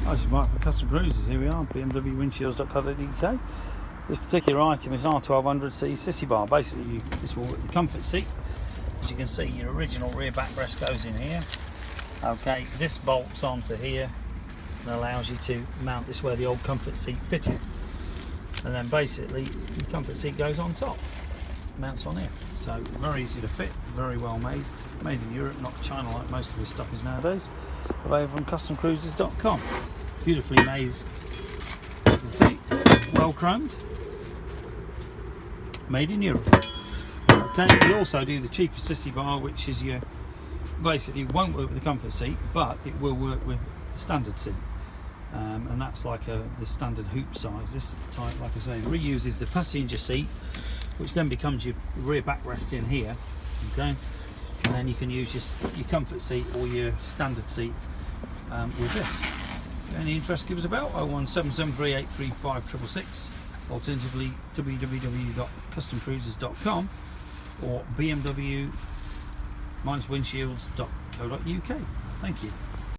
Hi, this is Mike for Custom Cruisers. Here we are, bmwwindshields.co.uk. This particular item is an R1200C sissy bar. Basically, this will work with the comfort seat. As you can see, your original rear backrest goes in here. Okay, this bolts onto here and allows you to mount this where the old comfort seat fitted. And then basically, the comfort seat goes on top, mounts on here. So very easy to fit, very well made. Made in Europe, not China like most of this stuff is nowadays. Available from customcruisers.com. Beautifully made, as you can see, well chromed, made in Europe. Okay, we also do the cheaper sissy bar, which is your basically won't work with the comfort seat, but it will work with the standard seat. And that's like the standard hoop size. This type, like I say, reuses the passenger seat, which then becomes your rear backrest in here. Okay, and then you can use your comfort seat or your standard seat with this. Any interest, give us a bell, 01773835666, alternatively www.customcruisers.com or bmw-windshields.co.uk. Thank you.